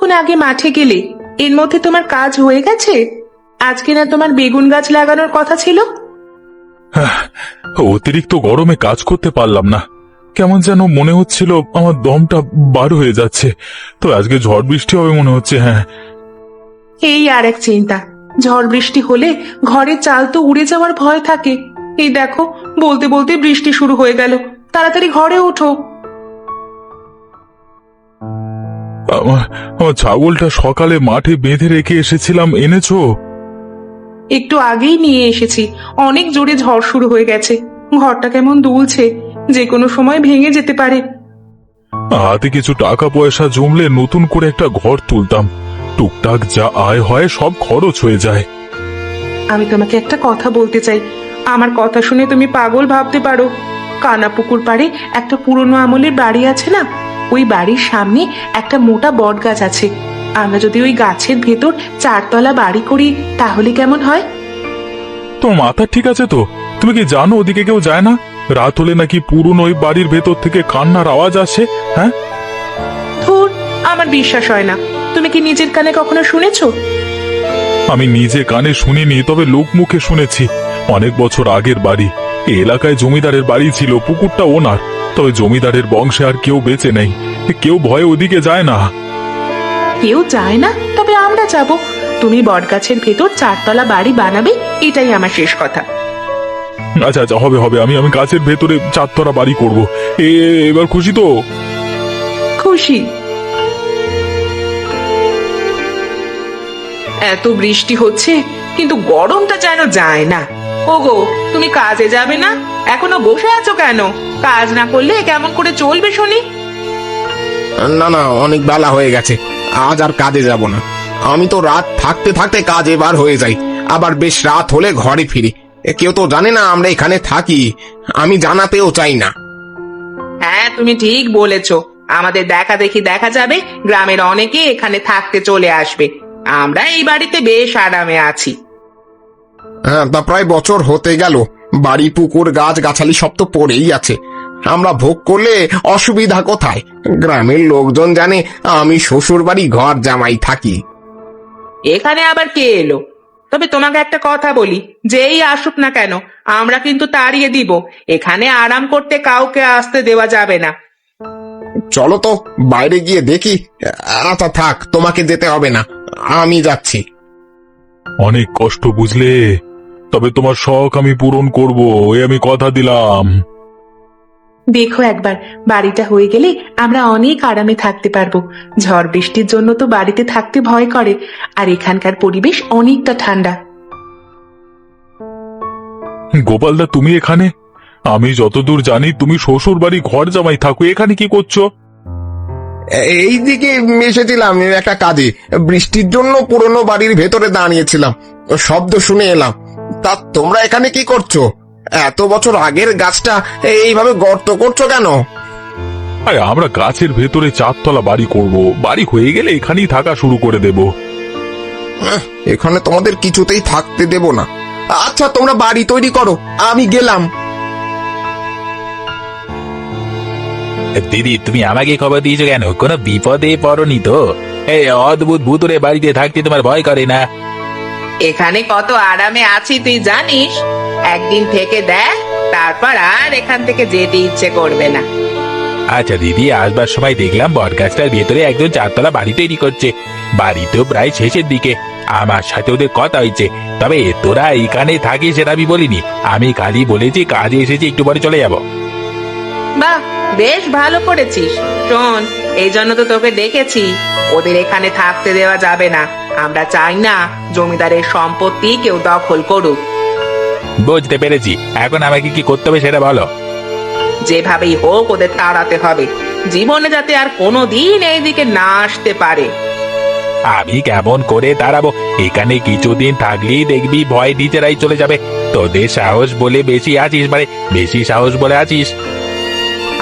কতক্ষণ আগে মাঠে গেলে? এর মধ্যে তোমার কাজ হয়ে গেছে? আজকে না তোমার বেগুন গাছ লাগানোর কথা ছিল? অতিরিক্ত গরমে কাজ করতে পারলাম না। কেমন যেন মনে হচ্ছিল আমার দমটা বার হয়ে যাচ্ছে। তো আজকে ঝড় বৃষ্টি হবে মনে হচ্ছে। হ্যাঁ, এই আর এক চিন্তা, ঝড় বৃষ্টি হলে ঘরের চাল তো উড়ে যাওয়ার ভয় থাকে। এই দেখো, বলতে বলতে বৃষ্টি শুরু হয়ে গেল। তাড়াতাড়ি ঘরে ওঠো। আমার আমার ছাগলটা সকালে মাঠে বেঁধে রেখে এসেছিলাম, এনেছো? একটু আগেই নিয়ে এসেছি। অনেক জোরে ঝড় শুরু হয়ে গেছে। ঘরটা কেমন দুলছে, যে কোনো সময় ভেঙে যেতে পারে। হাতে কিছু টাকা পয়সা জমলে নতুন করে একটা ঘর তুলতাম। টুকটাক যা আয় হয় সব খরচ হয়ে যায়। আমি তোমাকে একটা কথা বলতে চাই। আমার কথা শুনে তুমি পাগল ভাবতে পারো। কানাপুকুর পাড়ে একটা পুরনো আমলের বাড়ি আছে না, ওই বাড়ির সামনে একটা মোটা বট গাছ আছে। আমরা যদি ওই গাছের ভেতর 4 তলা বাড়ি করি তাহলে কেমন হয়? তোমার মাথা ঠিক আছে তো? তুমি কি জানো ওদিকে কেউ যায় না? রাত হলে নাকি পুরনো ওই বাড়ির ভেতর থেকে কান্নার আওয়াজ আসে। হ্যাঁ, ধুর, আমার বিশ্বাস হয় না। তুমি কি নিজের কানে কখনো শুনেছো? আমি নিজে কানে শুনিনি, তবে লোক মুখে শুনেছি। অনেক বছর আগের বাড়ি। এই এলাকায় জমিদারের বাড়ি ছিল, পুকুরটা ওনার। তবে জমিদারের বংশে আর কেউ বেঁচে নেই। কেউ ভয়ে ওদিকে যায় না। কেউ যায় না? তবে আমরা যাব। তুমি বটগাছের ভেতর 4 তলা বাড়ি বানাবে, এটাই আমার শেষ কথা। আচ্ছা আচ্ছা, হবে হবে, আমি আমি গাছের ভেতরে 4 তলা বাড়ি করব। এবার খুশি তো? খুশি। এত বৃষ্টি হচ্ছে কিন্তু গরমটা যেন যায় না। ওগো, তুমি কাজে যাবে না? এখনো বসে আছো কেন? কাজ না করলে কেমন করে চলবে শুনি? না না, অনেক বেলা হয়ে গেছে, আজ আর কাজে যাব না। আমি তো রাত থাকতে থাকতে কাজ এবার হয়ে যাই, আবার বেশ রাত হলে ঘরে ফিরি। কেউ তো জানে না আমরা এখানে থাকি, আমি জানাতেও চাই না। হ্যাঁ, তুমি ঠিক বলেছো। আমাদের দেখা দেখি দেখা যাবে, গ্রামের অনেকে এখানে থাকতে চলে আসবে। আমরা এই বাড়িতে বেশ আরামে আছি। হ্যাঁ, তা প্রায় বছর হতে গেল। বাড়ি, পুকুর, গাছ গাছালি সব তো পড়েই আছে। আমরা ভোগ করলে অসুবিধা কোথায়? গ্রামের লোকজন জানে আমি শ্বশুর বাড়ি ঘর জামাই থাকি। এখানে আবার কে এলো? তবে তোমাকে একটা কথা বলি, যেই আসুক না কেন আমরা কিন্তু তাড়িয়ে দিব। এখানে আরাম করতে কাউকে আসতে দেওয়া যাবে না। চলো তো বাইরে গিয়ে দেখি। আচ্ছা থাক, তোমাকে যেতে হবে না, আমি যাচ্ছি। অনেক কষ্ট বুঝলে, তবে তোমার শখ আমি পূরণ করব, আমি কথা দিলাম। দেখো একবার, বাড়িটা হয়ে গেলে আমরা অনেক আরামে থাকতে পারবো। ঝড় বৃষ্টির জন্য তো বাড়িতে থাকতে ভয় করে, আর এখানকার পরিবেশ অনেকটা ঠান্ডা। গোপালদা, তুমি এখানে? আমি যতদূর জানি তুমি শ্বশুর বাড়ি ঘর জামাই থাকো, এখানে কি করছো? এই দিকে এসেছিলাম একটা কাজে। বৃষ্টির জন্য পুরনো বাড়ির ভেতরে দাঁড়িয়েছিলাম, শব্দ শুনে এলাম। তা তোমরা এখানে কি করছো? এত বছর আগের গাছটা এইভাবে গর্ত করছো কেন? আরে, আমরা গাছের ভেতরে 4 তলা বাড়ি করব। বাড়ি হয়ে গেলে এখানেই থাকা শুরু করে দেব। এখানে তোমাদের কিছুতেই থাকতে দেব না। আচ্ছা, তোমরা বাড়ি তৈরি করো, আমি গেলাম। দিদি, তুমি আমাকে খবর দিয়েছো কেন? কোনো বিপদে পড়নি তো? এই অদ্ভুত ভুতুরে বাড়িতে থাকতে তোমার ভয় করে না? এখানে কত আরামে আছি তুই জানিস? একদিন থেকে দেখ, তারপর আর এখান থেকে যেতে ইচ্ছে করবে না। আচ্ছা দিদি, আসবার সময় দেখলাম বটগাছটার ভেতরে একজন 4 তলা বাড়ি তৈরি করছে। বাড়ি তো প্রায় শেষের দিকে। আমার সাথে ওদের কথা হয়েছে, তবে তোরা এখানে থাকিস সেটা আমি বলিনি। আমি খালি বলেছি কাজে এসেছি, একটু পরে চলে যাব। বাহ, বেশ ভালো করেছিস। শোন, এই জন্য তো তোকে ডেকেছি। ওদের এখানে থাকতে দেওয়া যাবে না। আমরা চাই না জমিদারের সম্পত্তি কেউ দখল করুক। বুঝতে পেরেছি, এখন আমাকে কি করতে হবে সেটা বলো। যেভাবেই হোক ওদের তাড়াতে হবে, জীবনে যাতে আর কোনোদিন এইদিকে না আসতে পারে। আমি কেমন করে দাঁড়াবো? এখানে কিছুদিন থাকলেই দেখবি ভয় নিজেরাই চলে যাবে। তোদের সাহস বলে বেশি আছিস, মানে বেশি সাহস বলে আছিস।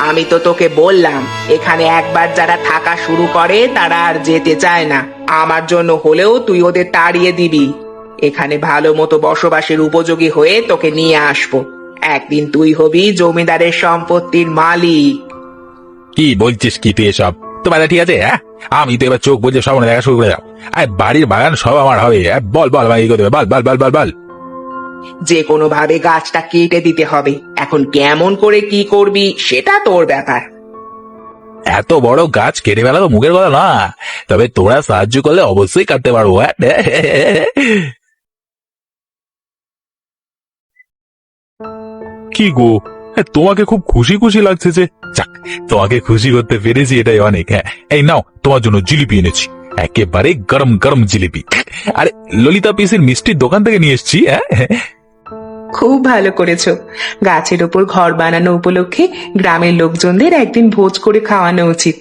আমি তো তোকে বললাম, এখানে একবার যারা থাকা শুরু করে তারা আর যেতে চায় না। আমার জন্য হলেও তুই ওদের তাড়িয়ে দিবি। এখানে ভালো মতো বসবাসের উপযোগী হয়ে তোকে নিয়ে আসবো। একদিন তুই হবি জমিদারের সম্পত্তির মালিক। কি বলছিস কি তুই এসব? তোমার ঠিক আছে? হ্যাঁ, আমি তো এবার চোখ বুঝে সব দেখা শুরু করে যাও। আর বাড়ির বাগান সব আমার হবে। বল বল ভাই, এগোতে হবে। বল বল বল বল বল। যে কোনো ভাবে গাছটা কেটে দিতে হবে। এখন কেমন করে কি করবি সেটা তোর ব্যাপার। এত বড় গাছ কেটে ফেলা তো মুখের কথা না, তবে তোরা সাহায্য করলে অবশ্যই কাটতে পারবো। হ্যাঁ কি গো, তোমাকে খুব খুশি খুশি লাগছে যে। যাক, তোমাকে খুশি করতে পেরেছি এটাই অনেক। হ্যাঁ, এই নাও, তোমার জন্য জিলিপি এনেছি, একেবারে গরম গরম জিলিপি। আরে ললিতা পিসির মিষ্টির দোকান থেকে নিয়ে এসেছি। হ্যাঁ, খুব ভালো করেছো। গাছের ওপর ঘর বানানো উপলক্ষে গ্রামের লোকজনদের একদিন ভোজ করে খাওয়ানো উচিত।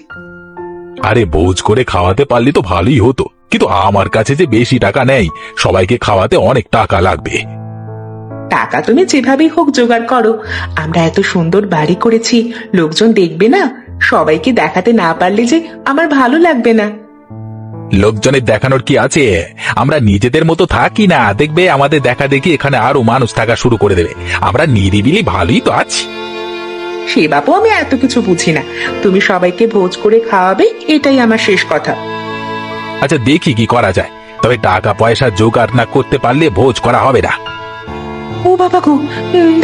আরে ভোজ করে খাওয়াতে পারলে তো ভালোই হতো, কিন্তু আমার কাছে যে বেশি টাকা নেই, সবাইকে খাওয়াতে অনেক টাকা লাগবে। টাকা তুমি যেভাবেই হোক জোগাড় করো। আমরা এত সুন্দর বাড়ি করেছি, লোকজন দেখবে না? সবাইকে দেখাতে না পারলে যে আমার ভালো লাগবে না। লোকজনের দেখানোর কি আছে? আমরা নিজেদের মতো থাকি না, দেখবে আমাদের দেখা দেখি এখানে আরো মানুষ থাকা শুরু করে দেবে। আমরা নিরিবিলি ভালোই তো আছি। সে বাপু, আমি এত কিছু বুঝি না। তুমি সবাইকে ভোজ করে খাওয়াবে, এটাই আমার শেষ কথা। আচ্ছা, দেখি কি করা যায়, তবে টাকা পয়সা জোগাড় না করতে পারলে ভোজ করা হবে না। ও বাবা গো,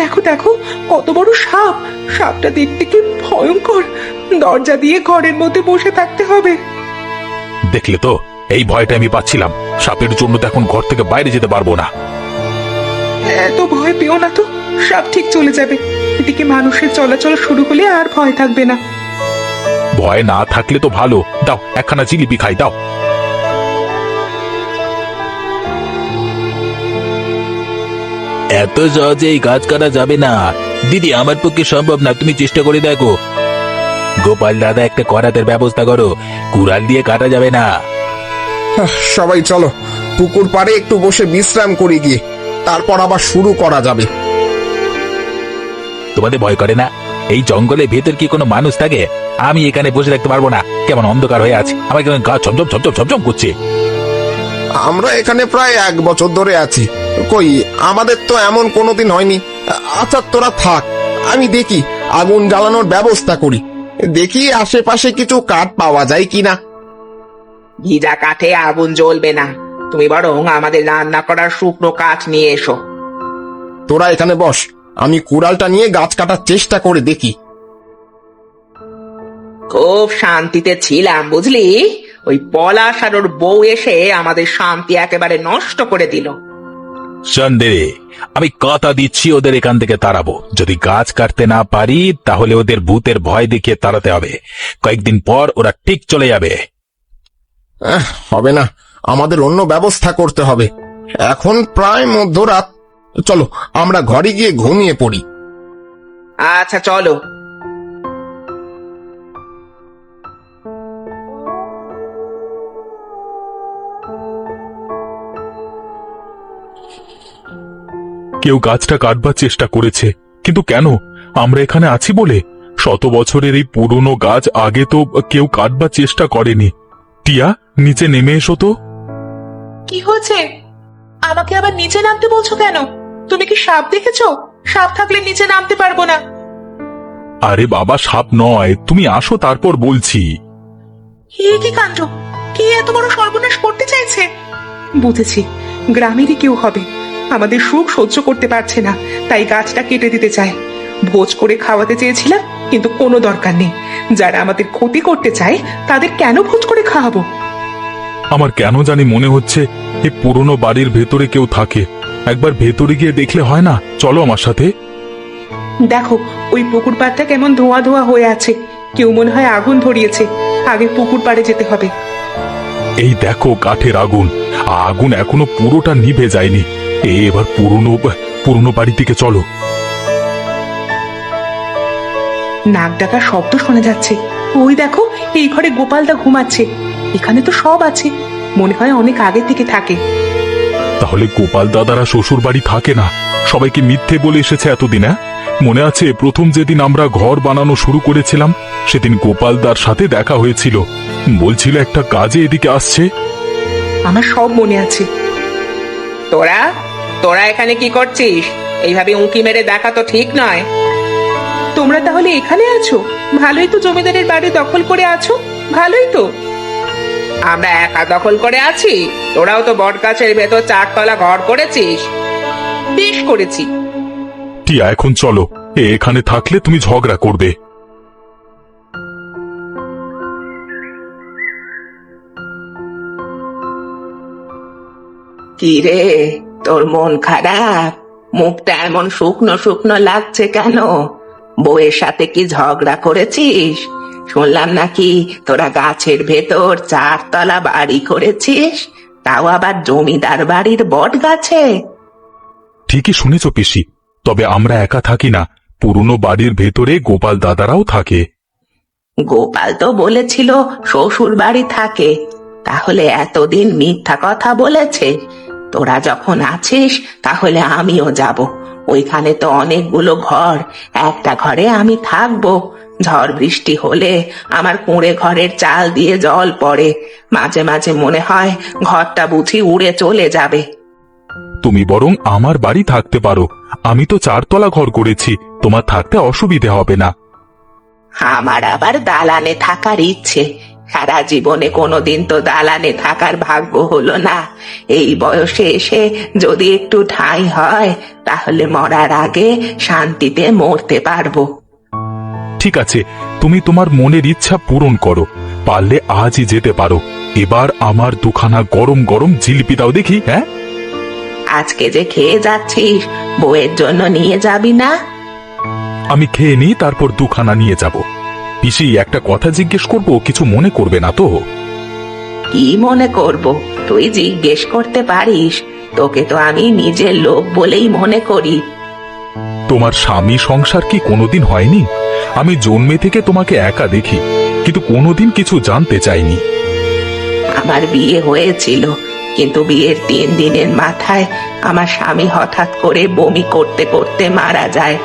দেখো দেখো, কত বড় সাপ! সাপটা দেখতে কি ভয়ঙ্কর! দরজা দিয়ে ঘরের মধ্যে বসে থাকতে হবে। দেখলে তো, এই ভয়টা আমি পাচ্ছিলাম। সাপের জন্য তো এখন ঘর থেকে বাইরে যেতে পারবো না। এত ভয় পেও না তো, সাপ ঠিক চলে যাবে। এদিকে মানুষের চলাচল শুরু হলে আর ভয় থাকবে না। ভয় না থাকলে তো ভালো। দাও, একখানা জিলিপি খাই, দাও। এত সহজে এই গাছ কাটা যাবে না দিদি, আমার পক্ষে সম্ভব না। তুমি চেষ্টা করে দেখো। গোপাল দাদা, একটা করাতের ব্যবস্থা করো, কুড়াল দিয়ে কাটা যাবে না। সবাই চলো, পুকুর পাড়ে একটু বসে বিশ্রাম করি গিয়ে, তারপর আবার শুরু করা যাবে। তোমাদের ভয় করে না? এই জঙ্গলের ভেতর কি কোনো মানুষ থাকে? আমি এখানে বসে থাকতে পারবো না, কেমন অন্ধকার হয়ে আছে, আমার কেমন গা ছমছম ছমছম ছমছম করছে। আমরা এখানে প্রায় 1 বছর ধরে আছি, কই আমাদের তো এমন কোনোদিন হয়নি। আচ্ছা তোরা থাক, আমি দেখি আগুন জ্বালানোর ব্যবস্থা করি, দেখি আশেপাশে কিছু কাঠ পাওয়া যায় কিনা। ভিজা কাঠে আগুন জ্বলবে না। তুমি বরং আমাদের রান্না করার শুকনো কাঠ নিয়ে এসো। তোরা এখানে বস, আমি কুড়ালটা নিয়ে গাছ কাটার চেষ্টা করে দেখি। খুব শান্তিতে ছিলাম বুঝলি, ওই পলাশ আর ওর বউ এসে আমাদের শান্তি একেবারে নষ্ট করে দিল। সন্দেহ, আমি কথা দিচ্ছি ওদের এখান থেকে তাড়াবো। যদি গাছ কাটতে না পারি, তাহলে ওদের ভূতের ভয় দেখিয়ে তাড়াতে হবে। কয়েকদিন পর ওরা ঠিক চলে যাবে। হবে না, আমাদের অন্য ব্যবস্থা করতে হবে। এখন প্রায় মধ্যরাত, চলো আমরা ঘরে গিয়ে ঘুমিয়ে পড়ি। আচ্ছা চলো। কেউ গাছটা কাটবার চেষ্টা করেছে, কিন্তু কেন? আমরা এখানে আছি বলে? 100 বছরের এই পুরনো গাছ আগে তো কেউ কাটবার চেষ্টা করেনি। টিয়া, নিচে নেমে এসো তো। কি হয়েছে? আমাকে আবার নিচে নামতে বলছো কেন? তুমি কি সাপ দেখেছো? সাপ থাকলে নিচে নামতে পারবো না। আরে বাবা, সাপ নয়, তুমি আসো তারপর বলছি। কি কাণ্ড! কে এত বড় সর্বনাশ করতে চাইছে? বুঝেছি, গ্রামেরই কেউ হবে। আমাদের সুখ সহ্য করতে পারছে না, তাই গাছটা কেটে দিতে চায়। ভোজ করে খাওয়াতে চেয়েছিলাম, কিন্তু কোনো দরকার নেই। যারা আমাদের ক্ষতি করতে চায় তাদের কেন ভোজ করে খাওয়াবো? আমার কেন জানি মনে হচ্ছে এই পুরনো বাড়ির ভেতরে কেউ থাকে। একবার ভেতরে গিয়ে দেখলে হয় না? চলো আমার সাথে। দেখো, ওই পুকুর পাড়টা কেমন ধোঁয়া ধোঁয়া হয়ে আছে। কেউ মনে হয় আগুন ধরিয়েছে। আগে পুকুর পাড়ে যেতে হবে। এই দেখো কাঠের আগুন, আগুন এখনো পুরোটা নিভে যায়নি। এবার পুরনো বাড়ি থেকে চলো। নাক ডাকার শব্দ শোনা যাচ্ছে। ওই দেখো, এই ঘরে গোপালদা ঘুমাচ্ছে। এখানে তো সব আছে, মনে হয় অনেক আগে থেকে থাকে। তাহলে গোপাল দাদারা শ্বশুর বাড়ি থাকে না, সবাইকে মিথ্যে বলে এসেছে এতদিন। মনে আছে প্রথম যেদিন আমরা ঘর বানানো শুরু করেছিলাম, সেদিন গোপালদার সাথে দেখা হয়েছিল, বলছিল একটা কাজে এদিকে আসছে। আমার সব মনে আছে। তোরা তোরা এখানে কি করছিস? এইভাবে উঁকি মেরে দেখা তো ঠিক নয়। তোমরা তাহলে এখানে আছো? ভালোই তো জমিদারের বাড়ি দখল করে আছো। ভালোই তো। আমরা একা দখল করে আছি, তোরাও তো বট গাছের ভেতর 4 তলা ঘর করেছিস। বেশ করেছি। টিয়া এখন চলো, এখানে থাকলে তুমি ঝগড়া করবে। কি রে, তোর মন খারাপ? মুখটা এমন শুকনো শুকনো লাগছে কেন? বউয়ের সাথে কি ঝগড়া করেছিস? শুনলাম নাকি তোরা গাছের ভেতর 4 তলা বাড়ি করেছিস, তাও আবার জমিদার বাড়ির বট গাছে। ঠিকই শুনেছ পিসি, তবে আমরা একা থাকি না, পুরনো বাড়ির ভেতরে গোপাল দাদারাও থাকে। গোপাল তো বলেছিল শ্বশুর বাড়ি থাকে, তাহলে এতদিন মিথ্যা কথা বলেছে। তোরা যখন আছিস তাহলে আমিও যাব। ওইখানে তো অনেকগুলো ঘর, একটা ঘরে আমি থাকবো। ঝড় বৃষ্টি হলে আমার কুঁড়ে ঘরের চাল দিয়ে জল পড়ে, মাঝে মাঝে মনে হয় ঘরটা বুঝি উড়ে চলে যাবে। তুমি বরং আমার বাড়ি থাকতে পারো, আমি তো 4 তলা ঘর করেছি, তোমার থাকতে অসুবিধে হবে না। আমার আবার দালানে থাকার ইচ্ছে, সারা জীবনে কোনোদিন তো দালানে থাকার ভাগ্য হলো না। এই বয়সে এসে যদি একটু ঠাঁই হয় তাহলে মরার আগে শান্তিতে মরতে পারবো। ঠিক আছে, তুমি তোমার মনের ইচ্ছা পূরণ করো, পারলে আজই যেতে পারো। এবার আমার দুখানা গরম গরম জিলিপি দাও দেখি। হ্যাঁ, আজকে যে খেয়ে যাচ্ছিস, বউয়ের জন্য নিয়ে যাবি না? আমি খেয়ে নিই, তারপর দুখানা নিয়ে যাব। পিসি, একটা কথা জিজ্ঞেস করব, কিছু মনে করবে না তো? কি মনে করব? তুই জিজ্ঞেস করতে পারিস, তোকে তো আমি নিজের লোক বলেই মনে করি। তোমার স্বামী সংসার কি কোনোদিন হয়নি? আমি জন্মে থেকে তোমাকে একা দেখি, কিন্তু কোনোদিন কিছু জানতে চাইনি। আমার বিয়ে হয়েছিল, কিন্তু বিয়ের 3 দিনের মাথায় আমার স্বামী হঠাৎ করে বমি করতে করতে মারা যায়।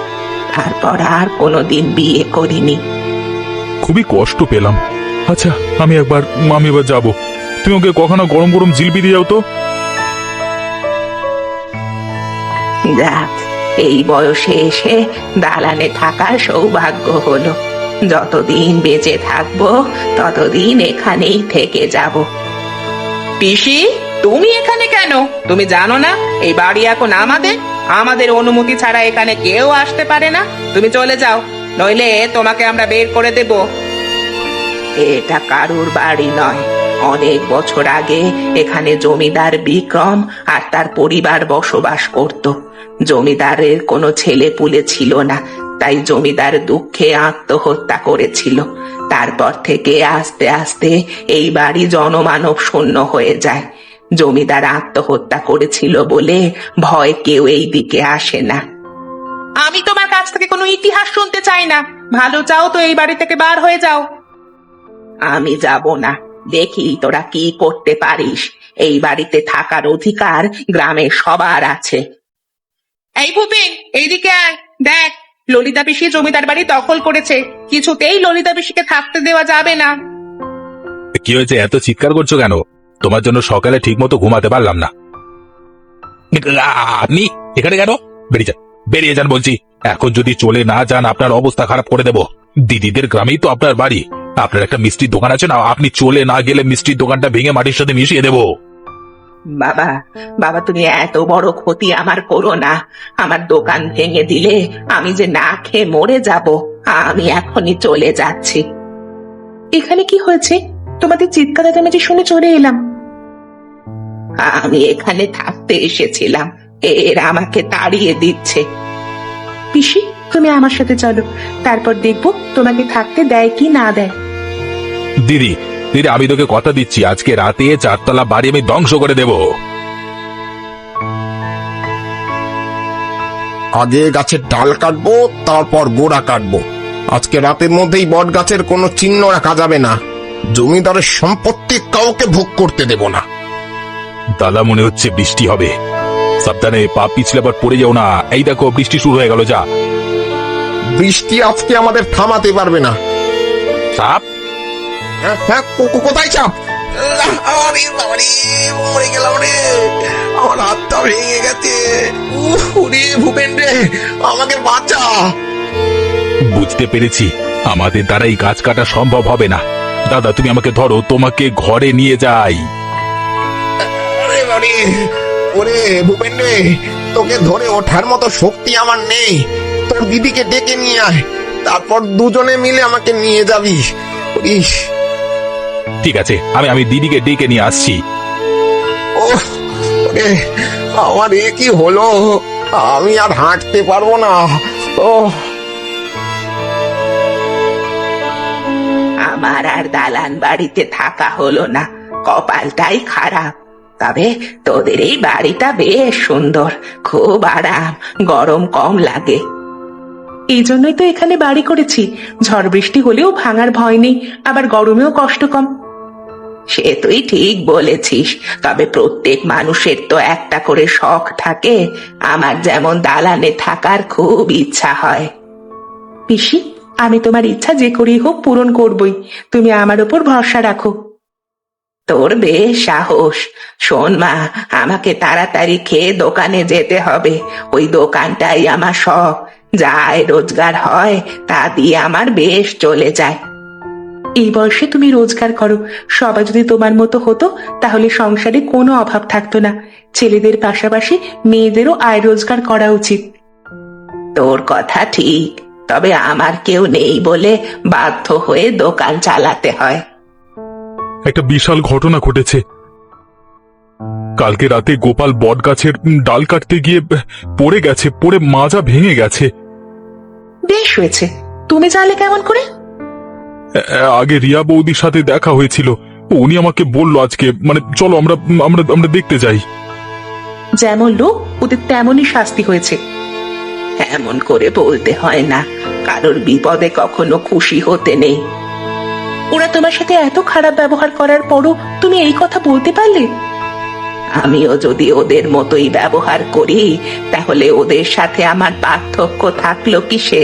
তারপর আর কোনোদিন বিয়ে করিনি। খুবই কষ্ট পেলাম। আচ্ছা, আমি এবার যাব। তুমি ওকে কখনো গরম গরম জিলিপি দিয়ে যাও তো। যাক, এই বয়সে এসে দালানে থাকার সৌভাগ্য হলো। যতদিন বেঁচে থাকবো ততদিন এখানেই থেকে যাব। পিসি, তুমি এখানে কেন? তুমি জানো না এই বাড়ি এখন আমাদের অনুমতি ছাড়া এখানে কেউ আসতে পারে না। তুমি চলে যাও, নইলে তোমাকে আমরা বের করে দেব। এটা কারুর বাড়ি নয়। অনেক বছর আগে এখানে জমিদার বিক্রম আর তার পরিবার বসবাস করত। জমিদারের কোনো ছেলে পুলে ছিল না, তাই জমিদার দুঃখে আত্মহত্যা করেছিল। তারপর থেকে আস্তে আস্তে এই বাড়ি জনমানব শূন্য হয়ে যায়। জমিদার আত্মহত্যা করেছিল বলে ভয় কেউ এই দিকে আসে না। আমি তোমার কাছ থেকে কোনো ইতিহাস শুনতে চাই না। ভালো চাও তো এই বাড়ি থেকে বার হয়ে যাও। আমি যাব না, দেখি তোরা কি করতে পারিস। এই বাড়িতে থাকার অধিকার গ্রামের সবার আছে। এই ভূপেন, এইদিকে আয়, দেখ ললিতা পিসি জমিদার বাড়ি দখল করেছে। কিছুতেই ললিতা পিসিকে থাকতে দেওয়া যাবে না। কি হয়েছে, এত চিৎকার করছো কেন? তোমার জন্য সকালে ঠিক মতো ঘুমাতে পারলাম না। আপনি এখানে কেন? বেরিয়ে যান বলছি। এখন যদি চলে না যান আপনার অবস্থা খারাপ করে দেব। দিদিদের গ্রামেই তো আপনার বাড়ি। আপনার একটা মিষ্টির দোকান আছে না, আপনি চলে না গেলে মিষ্টির দোকানটা ভেঙে মাটির সাথে মিশিয়ে দেব। বাবা, বাবা, তুমি এত বড় ক্ষতি আমার করো না। আমার দোকান ভেঙে দিলে আমি যে না খেয়ে মরে যাব। আমি এখনই চলে যাচ্ছি। এখানে কি হয়েছে? তোমাদের চিৎকার চেঁচামেচি শুনে চলে এলাম। আমি এখানে থাকতে এসেছিলাম, এরা আমাকে তাড়িয়ে দিচ্ছে। পিসি, তুমি আমার সাথে চলো, তারপর দেখবো তোমাকে থাকতে দেয় কি না দেয়। দিদি, আমি তোকে কথা দিচ্ছি, আজকে রাতে 4 তলা বাড়ি আমি ধ্বংস করে দেব। আগে গাছের ডাল কাটবো, তারপর গোড়া কাটবো। আজকে রাতের মধ্যেই বট গাছের কোনো চিহ্ন রাখা যাবে না। জমিদারের সম্পত্তি কাউকে ভোগ করতে দেব না। দাদা, মনে হচ্ছে বৃষ্টি হবে। সাবধানে, পা পিছলে আবার পড়ে যাও না। এই দেখো, বৃষ্টি শুরু হয়ে গেল। যা, বৃষ্টি আজকে আমাদের থামাতে পারবে না। সাপ? হ্যাঁ, কোথায় চাপ? আরে বাবারে, মরে গেলাম রে, আমার হাতটা ভেঙে গেছে। উরে ভূপেন রে, আমাকে বাঁচা। বুঝতে পেরেছি, আমাদের দ্বারা এই গাছ কাটা সম্ভব হবে না। দাদা তুমি আমাকে ধরো, তোমাকে ঘরে নিয়ে যাই। ওরে ওরে ওরে ভূপেন রে, তোকে ধরে ওঠার মতো শক্তি আমার নেই। তোর দিদিকে ডেকে নিয়ে আয়, তারপর দুজনে মিলে আমাকে নিয়ে যাবি। ইস, ঠিক আছে, আমি দিদিকে ডেকে নিয়ে আসছি। ও ওরে, আমার এ কি হলো? আমি আর হাঁটতে পারবো না। ও আমার আর দালান বাড়িতে থাকা হলো না, কপালটাই খারাপ। তবে তোদের এই বাড়িটা বেশ সুন্দর, খুব আরাম, গরম কম লাগে। এই জন্যই তো এখানে বাড়ি করেছি, ঝড় বৃষ্টি হলেও ভাঙার ভয় নেই, আবার গরমেও কষ্ট কম। সে তুই ঠিক বলেছিস, তবে প্রত্যেক মানুষের তো একটা করে শখ থাকে। আমার যেমন দালানে থাকার খুব ইচ্ছা হয়। পিসি, আমি তোমার ইচ্ছা যে করেই হোক পূরণ করবই, তুমি আমার উপর ভরসা রাখো। তোর বেশ সাহস। শোন মা, আমাকে তাড়াতাড়ি খেয়ে দোকানে যেতে হবে। ওই দোকানটাই আমার শখ, যা আয় রোজগার হয় তা দিয়ে আমার বেশ চলে যায়। এই বয়সে তুমি রোজগার করো, সবাই যদি তোমার মতো হতো তাহলে সংসারে কোনো অভাব থাকতো না। ছেলেদের পাশাপাশি মেয়েদেরও আয় রোজগার করা উচিত। তোর কথা ঠিক, তবে আমার কেউ নেই বলে বাধ্য হয়ে দোকান চালাতে হয়। একটা বিশাল ঘটনা ঘটেছে। কালকে রাতে গোপাল বট গাছের ডাল কাটতে গিয়ে পড়ে গেছে, পড়ে মাজা ভেঙে গেছে। বেশ হয়েছে, তুমি জানলে কেমন করে? আগে রিয়া বৌদির সাথে দেখা হয়েছিল, উনি আমাকে বললো আজকে, মানে চলো আমরা আমরা আমরা দেখতে যাই। যেমন লোক ওদের তেমনই শাস্তি হয়েছে। এমন করে বলতে হয় না, কারোর বিপদে কখনো খুশি হতে নেই। ওরা তোমার সাথে এত খারাপ ব্যবহার করার পরও তুমি এই কথা বলতে পারলে? আমিও যদি ওদের মতোই ব্যবহার করি তাহলে ওদের সাথে আমার পার্থক্য থাকলো কিসে?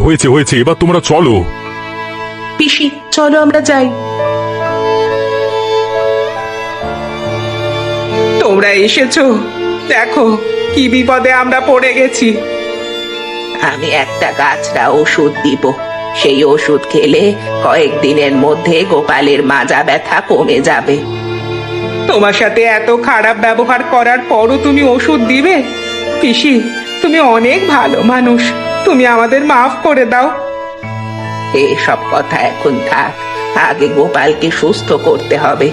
হয়েছে হয়েছে, এবার তোমরা চলো। পিসি, চলো আমরা যাই। তোমরা এসেছো, দেখো কি বিপদে আমরা পড়ে গেছি। আমি একটা গাছরা ওষুধ দিব, সেই ওষুধ খেলে কয়েকদিনের মধ্যে গোপালের মাজা ব্যথা কমে যাবে। তোমার সাথে এত খারাপ ব্যবহার করার পরও তুমি ওষুধ দিবে? পিসি, তুমি অনেক ভালো মানুষ, তুমি আমাদের মাফ করে দাও। এসব কথা এখন থাক, আগে গোপালকে সুস্থ করতে হবে।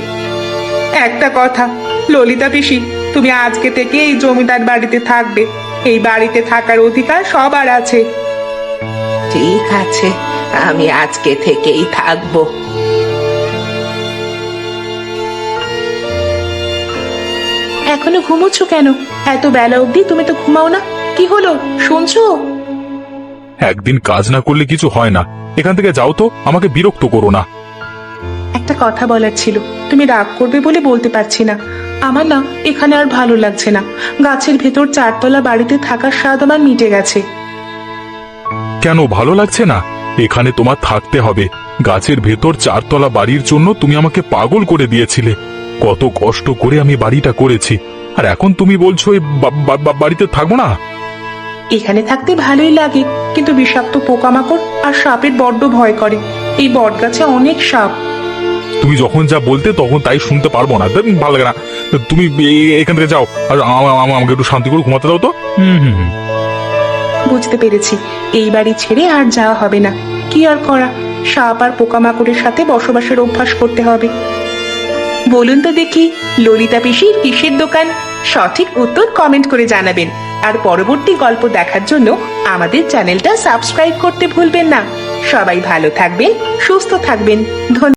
একটা কথা, ললিতা পিসি, তুমি আজকে থেকে এই জমিদার বাড়িতে থাকবে। এই বাড়িতে থাকার অধিকার সবার আছে। ঠিক আছে, আমি আজকে থেকেই থাকবো। এখনো ঘুমোচ্ছ কেন? এত বেলা অবধি তুমি তো ঘুমাও না, কি হলো শুনছো? একদিন কাজ না করলে কিছু হয় না, এখান থেকে যাও তো, আমাকে বিরক্ত করো না। একটা কথা বলার ছিল, তুমি রাগ করবে বলে বলতে পারছি না। আমার না এখানে আর ভালো লাগছে না। গাছের ভেতর চারতলা বাড়িতে থাকার স্বাদ আমার মিটে গেছে। কেন ভালো লাগছে না? এখানে তোমার থাকতে হবে। গাছের ভেতর চারতলা বাড়ির জন্য তুমি আমাকে পাগল করে দিয়েছিলে। কত কষ্ট করে আমি বাড়িটা করেছি, আর এখন তুমি বলছো এই বাড়িতে থাকবো না? এখানে থাকতে ভালোই লাগে, কিন্তু বিষাক্ত পোকামাকড় আর সাপের বড্ড ভয় করে। এই বট গাছে অনেক সাপ। তুমি যখন যা বলতে তখন তাই শুনতে পারবো না, ভালো লাগে না। তুমি এখান থেকে যাও, আর আমাকে একটু শান্তি করে ঘুমাতে দাও তো। বুঝতে পেরেছি, এই বাড়ি ছেড়ে আর যাওয়া হবে না। কি আর করা, সাপ আর পোকামাকড়ের সাথে বসবাসের অভ্যাস করতে হবে। বলুন তো দেখি, ললিতা পিসির কিসের দোকান? সঠিক উত্তর কমেন্ট করে জানাবেন। আর পরবর্তী গল্প দেখার জন্য আমাদের চ্যানেলটা সাবস্ক্রাইব করতে ভুলবেন না। সবাই ভালো থাকবেন, সুস্থ থাকবেন। ধন্যবাদ।